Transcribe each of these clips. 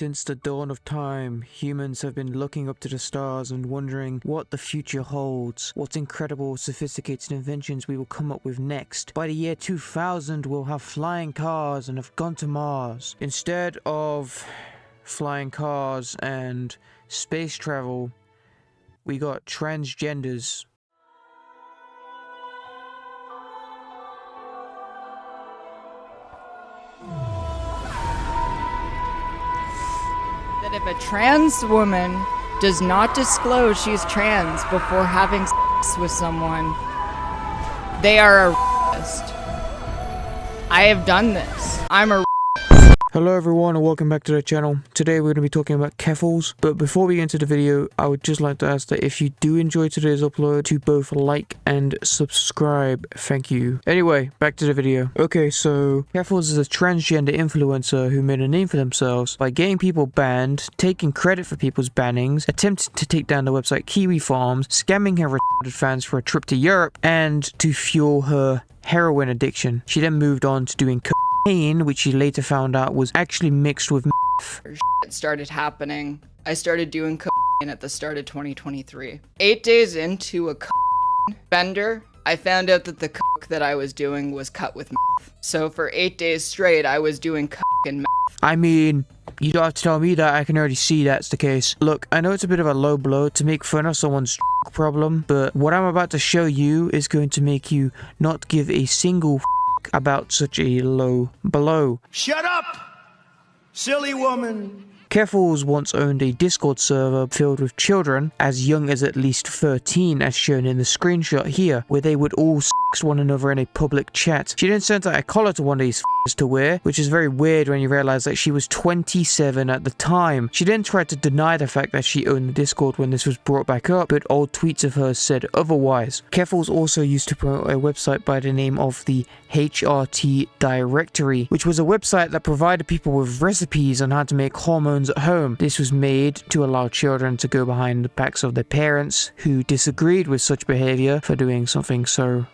Since the dawn of time, humans have been looking up to the stars and wondering what the future holds, what incredible, sophisticated inventions we will come up with next. By the year 2000, we'll have flying cars and have gone to Mars. Instead of flying cars and space travel, we got transgenders. That if a trans woman does not disclose she's trans before having sex with someone, they are a rapist. I have done this. I'm a Hello everyone and welcome back to the channel. Today we're going to be talking about Keffals, but before we get into the video, I would just like to ask that if you do enjoy today's upload, to both like and subscribe. Thank you. Anyway, back to the video. Okay, so Keffals is a transgender influencer who made a name for themselves by getting people banned, taking credit for people's bannings, attempting to take down the website Kiwi Farms, scamming her retarded fans for a trip to Europe, and to fuel her heroin addiction. She then moved on to doing cocaine, which she later found out was actually mixed with meth. It started happening. I started doing cocaine at the start of 2023. 8 days into a cocaine bender, I found out that the coke that I was doing was cut with meth. So for 8 days straight, I was doing coke and meth. I mean, you don't have to tell me that. I can already see that's the case. Look, I know it's a bit of a low blow to make fun of someone's problem, but what I'm about to show you is going to make you not give a single about such a low blow. Shut up, silly woman. Keffals once owned a Discord server filled with children as young as at least 13, as shown in the screenshot here, where they would all one another in a public chat. She then sent out a collar to one of these to wear, which is very weird when you realize that she was 27 at the time. She then tried to deny the fact that she owned the Discord when this was brought back up, but old tweets of hers said otherwise. Keffals also used to promote a website by the name of the HRT Directory, which was a website that provided people with recipes on how to make hormones at home. This was made to allow children to go behind the backs of their parents who disagreed with such behavior for doing something so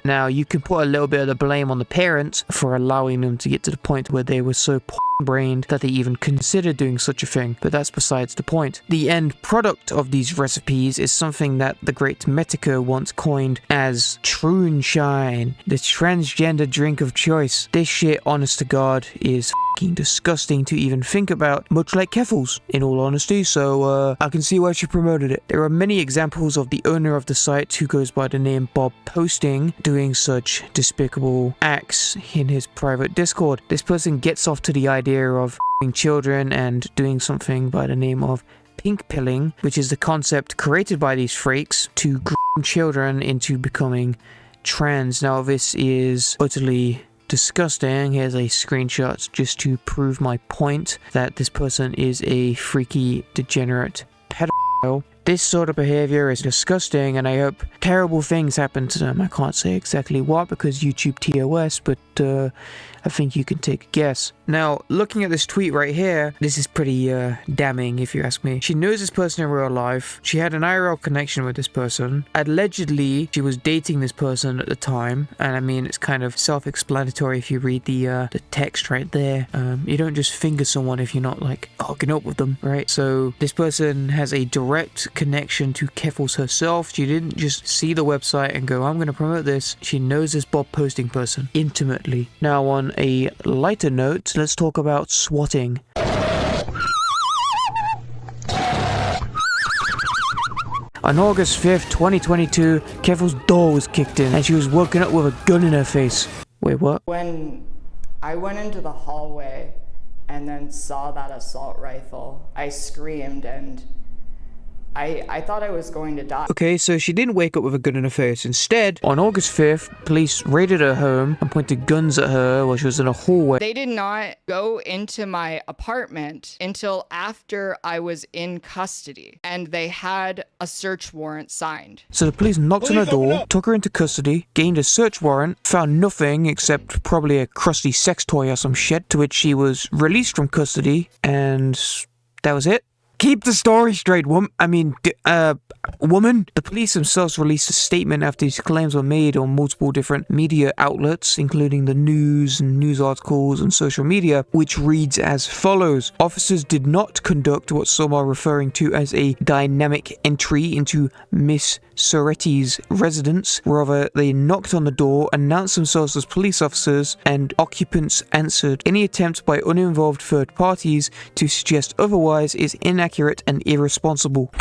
Now, you can put a little bit of the blame on the parents for allowing them to get to the point where they were so brained that they even considered doing such a thing, but that's besides the point. The end product of these recipes is something that the great Metica once coined as Troonshine, the transgender drink of choice. This shit, honest to God, is fucking disgusting to even think about, much like Keffals, in all honesty, so I can see why she promoted it. There are many examples of the owner of the site, who goes by the name Bob Posting, doing such despicable acts in his private Discord. This person gets off to the idea of children and doing something by the name of pink pilling, which is the concept created by these freaks to groom children into becoming trans. Now, this is utterly disgusting. Here's a screenshot just to prove my point that this person is a freaky, degenerate pedophile. This sort of behavior is disgusting, and I hope terrible things happen to them. I can't say exactly what because YouTube TOS, but I think you can take a guess. Now, looking at this tweet right here, this is pretty damning if you ask me. She knows this person in real life. She had an IRL connection with this person. Allegedly, she was dating this person at the time, and I mean, it's kind of self-explanatory if you read the text right there. You don't just finger someone if you're not like hooking up with them, right? So this person has a direct connection to Keffals herself. She didn't just see the website and go, I'm going to promote this. She knows this Bob Posting person intimately. Now, on a lighter note, let's talk about swatting. On August 5th, 2022, Keffals' door was kicked in and she was woken up with a gun in her face. Wait, what? When I went into the hallway and then saw that assault rifle, I screamed and I thought I was going to die. Okay, so she didn't wake up with a gun in her face. Instead, on August 5th, police raided her home and pointed guns at her while she was in a hallway. They did not go into my apartment until after I was in custody, and they had a search warrant signed. So the police knocked on her door, took her into custody, gained a search warrant, found nothing except probably a crusty sex toy or some shit, to which she was released from custody, and that was it. keep the story straight, woman. The police themselves released a statement after these claims were made on multiple different media outlets, including the news and news articles and social media, which reads as follows. Officers did not conduct what some are referring to as a dynamic entry into Miss Soretti's residence. Rather, they knocked on the door, announced themselves as police officers, and occupants answered. Any attempt by uninvolved third parties to suggest otherwise is inaccurate and irresponsible.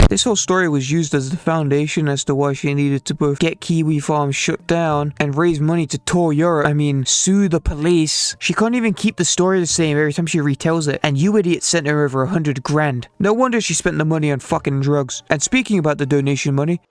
This whole story was used as the foundation as to why she needed to both get Kiwi Farms shut down and raise money to tour Europe. Sue the police. She can't even keep the story the same every time she retells it, and you idiots sent her over 100 grand. No wonder she spent the money on fucking drugs. And speaking about the donation money,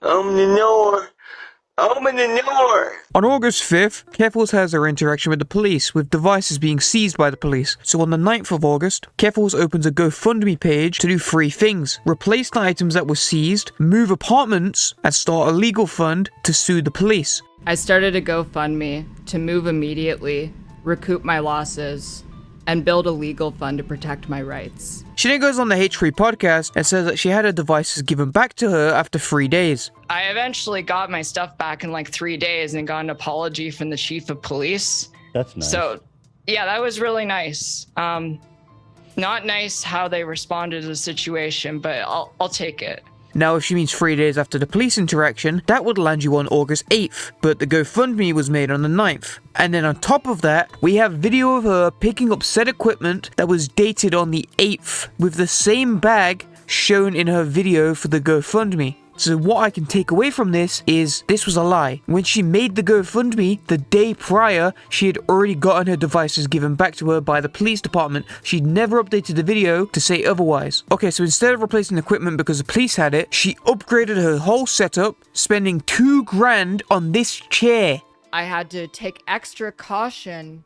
on August 5th, Keffals has her interaction with the police, with devices being seized by the police. So on the 9th of August, Keffals opens a GoFundMe page to do 3 things. Replace the items that were seized, move apartments, and start a legal fund to sue the police. I started a GoFundMe to move immediately, recoup my losses, and build a legal fund to protect my rights. She then goes on the H3 podcast and says that she had her devices given back to her after 3 days. I eventually got my stuff back in like 3 days and got an apology from the chief of police. That's nice. So, yeah, that was really nice. Not nice how they responded to the situation, but I'll take it. Now, if she means 3 days after the police interaction, that would land you on August 8th, but the GoFundMe was made on the 9th. And then on top of that, we have video of her picking up said equipment that was dated on the 8th, with the same bag shown in her video for the GoFundMe. So what I can take away from this is this was a lie. When she made the GoFundMe the day prior, she had already gotten her devices given back to her by the police department. She'd never updated the video to say otherwise. Okay, so instead of replacing the equipment because the police had it, she upgraded her whole setup, spending 2 grand on this chair. I had to take extra caution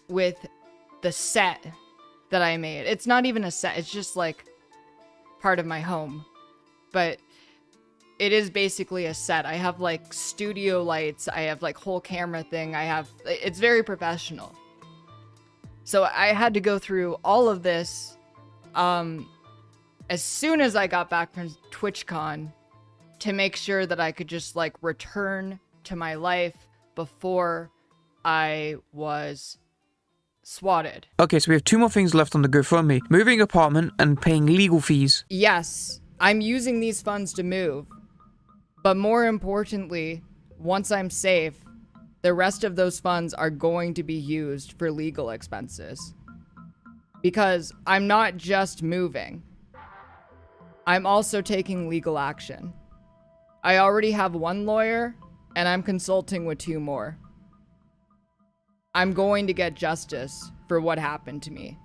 with the set that I made. It's not even a set, it's just like part of my home. But it is basically a set. I have like studio lights. I have like whole camera thing. It's very professional. So I had to go through all of this as soon as I got back from TwitchCon to make sure that I could just like return to my life before I was swatted. Okay, so we have 2 more things left on the GoFundMe. Moving apartment and paying legal fees. Yes, I'm using these funds to move. But more importantly, once I'm safe, the rest of those funds are going to be used for legal expenses. Because I'm not just moving. I'm also taking legal action. I already have 1 lawyer, and I'm consulting with 2 more. I'm going to get justice for what happened to me.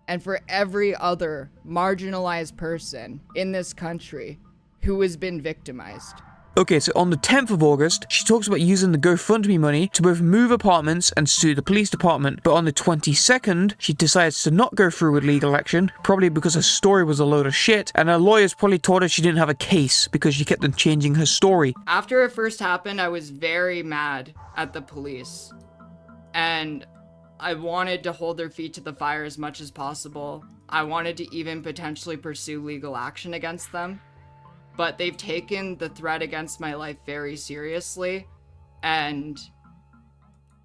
And for every other marginalized person in this country who has been victimized. Okay, so on the 10th of August, she talks about using the GoFundMe money to both move apartments and sue the police department. But on the 22nd, she decides to not go through with legal action, probably because her story was a load of shit, and her lawyers probably told her she didn't have a case because she kept on changing her story. After it first happened, I was very mad at the police. And I wanted to hold their feet to the fire as much as possible. I wanted to even potentially pursue legal action against them. But they've taken the threat against my life very seriously, and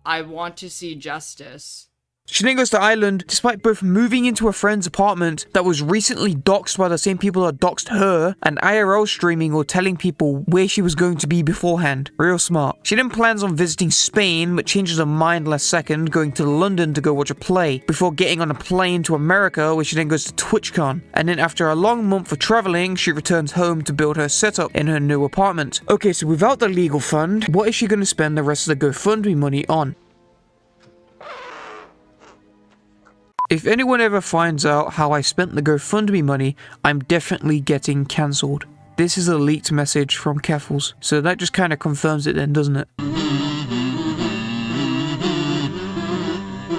I want to see justice. She then goes to Ireland, despite both moving into a friend's apartment that was recently doxed by the same people that doxed her, and IRL streaming or telling people where she was going to be beforehand. Real smart. She then plans on visiting Spain, but changes her mind last second, going to London to go watch a play, before getting on a plane to America, where she then goes to TwitchCon. And then after a long month of traveling, she returns home to build her setup in her new apartment. Okay, so without the legal fund, what is she going to spend the rest of the GoFundMe money on? If anyone ever finds out how I spent the GoFundMe money, I'm definitely getting cancelled. This is a leaked message from Keffals, so that just kind of confirms it then, doesn't it?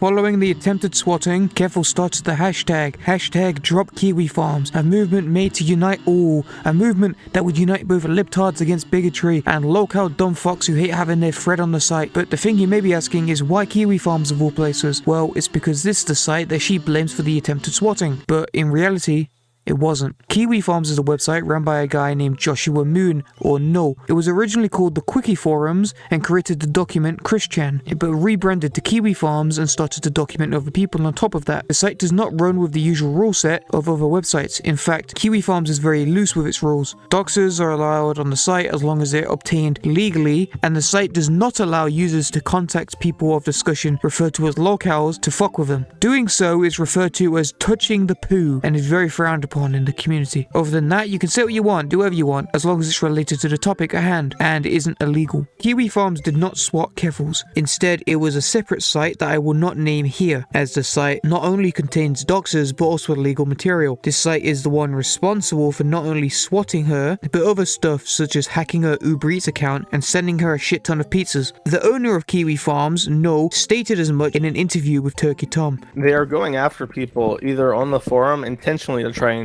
Following the attempted swatting, Keffal started the hashtag #DropKiwiFarms, a movement made to unite all, a movement that would unite both libtards against bigotry and local dumb fucks who hate having their thread on the site. But the thing you may be asking is why Kiwi Farms of all places? Well, it's because this is the site that she blames for the attempted swatting, but in reality, it wasn't. Kiwi Farms is a website run by a guy named Joshua Moon, or No. It was originally called the Quickie Forums and created the document Christian, but rebranded to Kiwi Farms and started to document other people on top of that. The site does not run with the usual rule set of other websites. In fact, Kiwi Farms is very loose with its rules. Doxers are allowed on the site as long as they're obtained legally, and the site does not allow users to contact people of discussion referred to as locals to fuck with them. Doing so is referred to as touching the poo and is very frowned upon in the community. Other than that, you can say what you want, do whatever you want, as long as it's related to the topic at hand and isn't illegal. Kiwi Farms did not swat Keffals. Instead, it was a separate site that I will not name here, as the site not only contains doxers but also illegal material. This site is the one responsible for not only swatting her, but other stuff such as hacking her Uber Eats account and sending her a shit ton of pizzas. The owner of Kiwi Farms, No, stated as much in an interview with Turkey Tom. They are going after people either on the forum intentionally to try and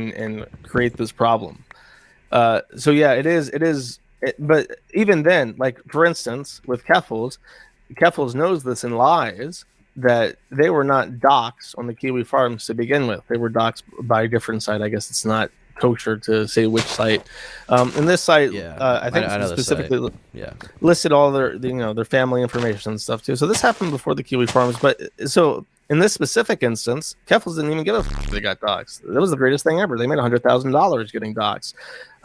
create this problem. So yeah, it is. But even then, like for instance, with Keffals knows this and lies that they were not doxed on the Kiwi Farms to begin with. They were doxed by a different site. I guess it's not kosher to say which site. And this site, I think I specifically listed all their family information and stuff too. So this happened before the Kiwi Farms, but so. In this specific instance, Keffals didn't even give a f*** they got doxxed. That was the greatest thing ever. They made $100,000 getting doxxed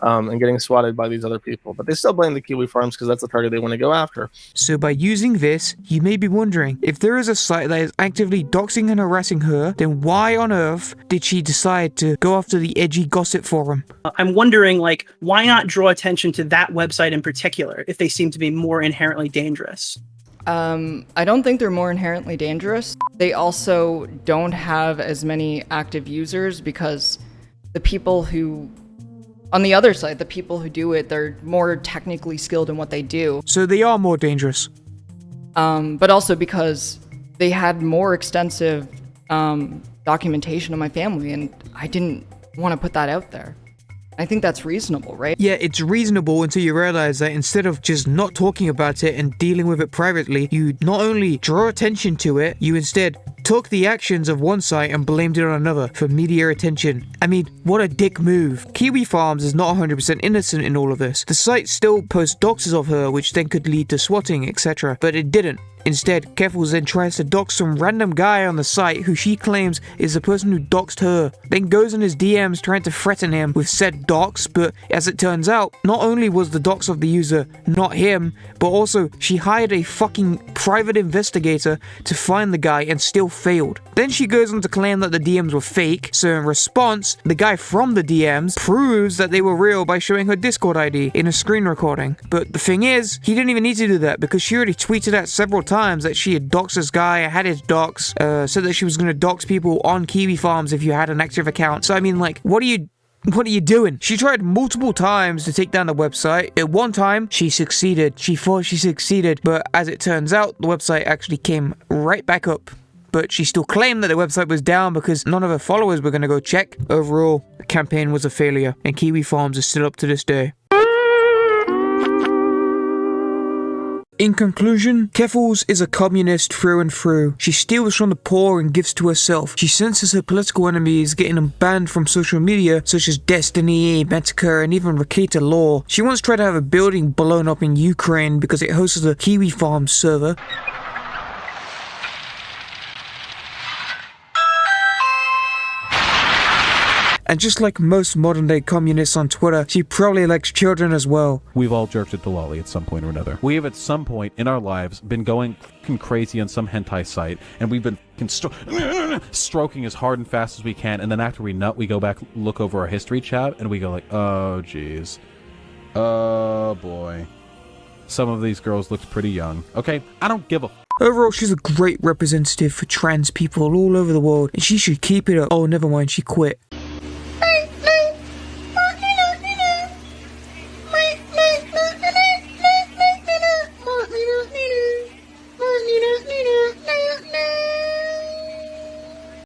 and getting swatted by these other people. But they still blame the Kiwi Farms because that's the target they want to go after. So by using this, you may be wondering, if there is a site that is actively doxing and harassing her, then why on earth did she decide to go after the edgy gossip forum? I'm wondering, like, why not draw attention to that website in particular if they seem to be more inherently dangerous? I don't think they're more inherently dangerous. They also don't have as many active users because the people who, on the other side, the people who do it, they're more technically skilled in what they do. So they are more dangerous. But also because they had more extensive documentation of my family, and I didn't want to put that out there. I think that's reasonable, right? Yeah, it's reasonable until you realize that instead of just not talking about it and dealing with it privately, you not only draw attention to it, you instead took the actions of one site and blamed it on another for media attention. I mean, what a dick move. Kiwi Farms is not 100% innocent in all of this. The site still posts doxes of her, which then could lead to swatting, etc., but it didn't. Instead, Keffals then tries to dox some random guy on the site who she claims is the person who doxed her, then goes in his DMs trying to threaten him with said dox, but as it turns out, not only was the dox of the user not him, but also she hired a fucking private investigator to find the guy and still failed. Then she goes on to claim that the DMs were fake, so in response, the guy from the DMs proves that they were real by showing her Discord ID in a screen recording. But the thing is, he didn't even need to do that because she already tweeted out several times that she had doxed this guy, had his dox, said that she was going to dox people on Kiwi Farms if you had an active account. So I mean, like, what are you doing? She tried multiple times to take down the website. At one time, she succeeded. She thought she succeeded, but as it turns out, the website actually came right back up. But she still claimed that the website was down because none of her followers were going to go check. Overall, the campaign was a failure, and Kiwi Farms is still up to this day. In conclusion, Keffals is a communist through and through. She steals from the poor and gives to herself. She censors her political enemies, getting them banned from social media such as Destiny, Metica, and even Rakita Law. She once tried to have a building blown up in Ukraine because it hosted a Kiwi Farms server. And just like most modern-day communists on Twitter, she probably likes children as well. We've all jerked at the lolly at some point or another. We have at some point in our lives been going fucking crazy on some hentai site, and we've been stroking as hard and fast as we can, and then after we nut, we go back, look over our history chat, and we go like, oh jeez. Oh boy. Some of these girls looked pretty young. Okay, I don't give a Overall, she's a great representative for trans people all over the world, and she should keep it up. Oh, never mind, she quit.